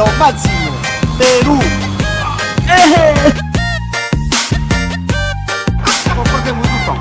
lo máximo. Perú. Porque es muy gusto.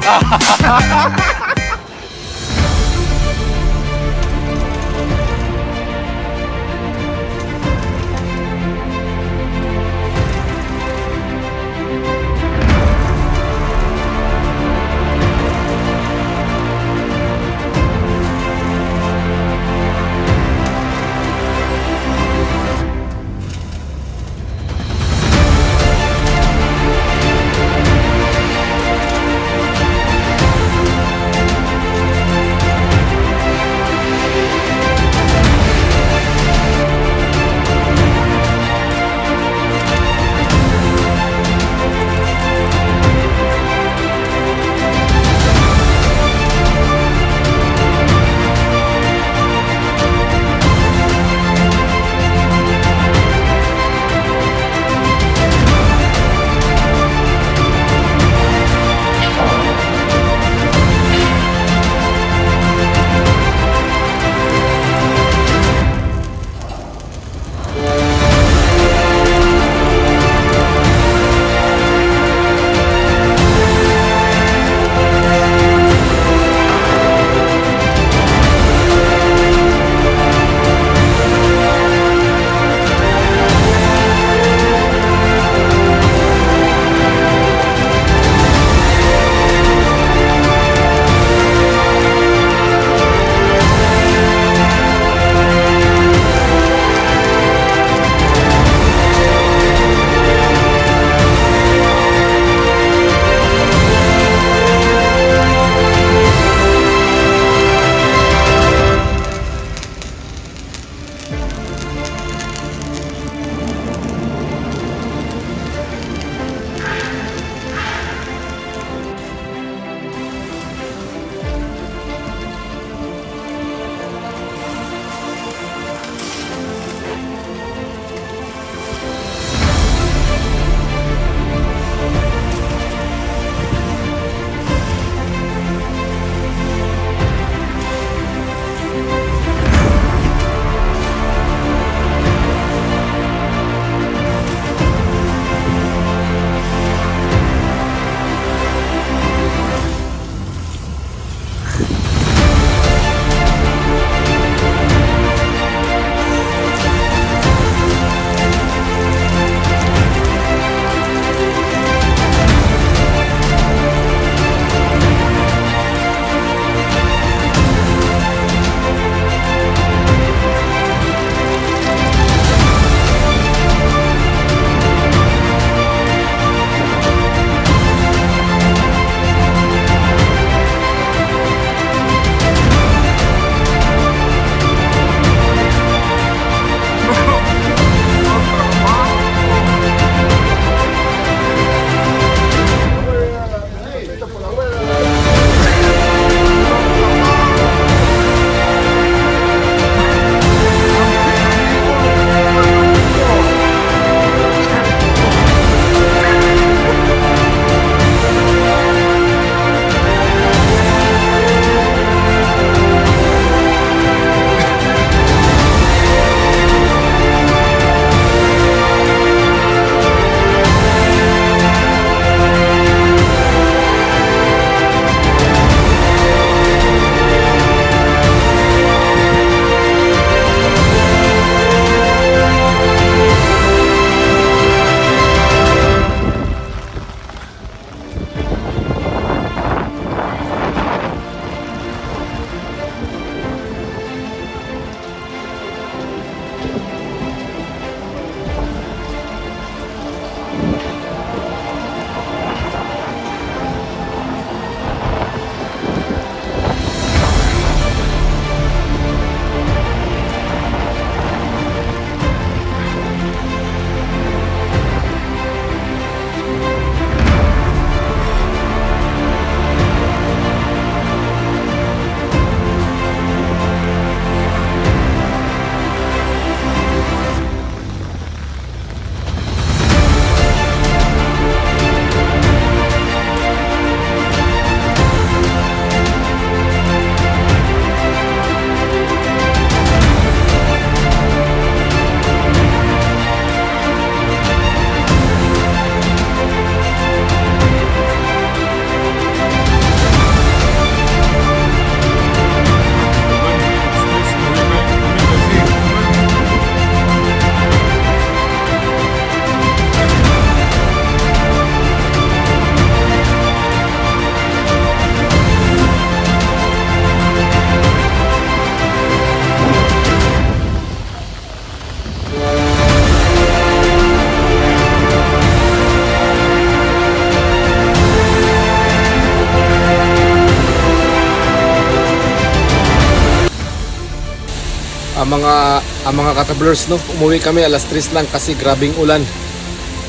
ang mga katablers, no, umuwi kami alas 3 lang kasi grabing ulan.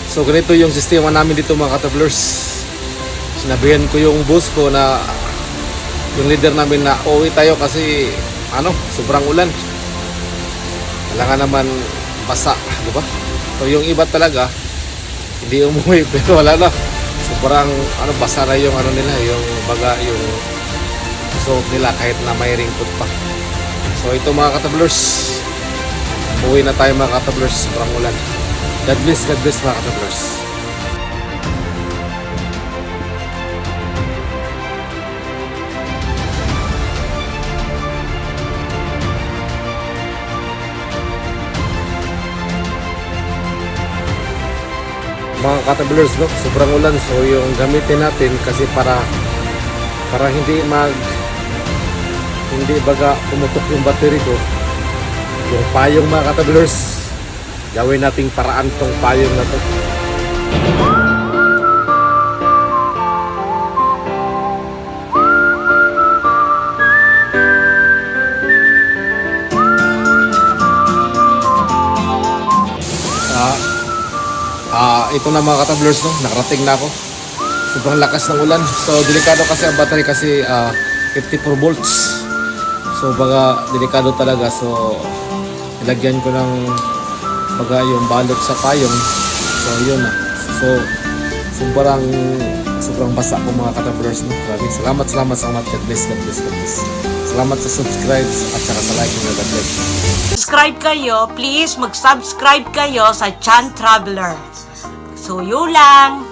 So ganito yung sistema namin dito mga katablers. Sinabihan ko yung boss ko na yung leader namin na uuwi tayo kasi sobrang ulan. Kailangan naman basa, di ba? So yung iba talaga hindi umuwi pero wala na. Sobrang basa na yung nila, yung baga, yung suot nila kahit na may raincoat pa. So ito mga katablers, uwi na tayo mga katablers, sobrang ulan. God bless mga katablers. Mga katablers, no, sobrang ulan. So yung gamitin natin kasi para hindi baga pumutok yung battery ko, yung payong mga katablers, gawin nating paraan tong payong na to. Ito na mga katablers, no, nakarating na ako. Sobrang lakas ng ulan. So delikado kasi ang battery kasi 54 volts. So baga delikado talaga. So ilagyan ko ng baga yung balot sa payong. So yun na. So sobrang basa po mga katablers, no. Maraming salamat. God bless. Salamat sa subscribe at saka sa like nyo. God bless. Subscribe kayo, please mag-subscribe kayo sa Chan Traveler. So yun lang.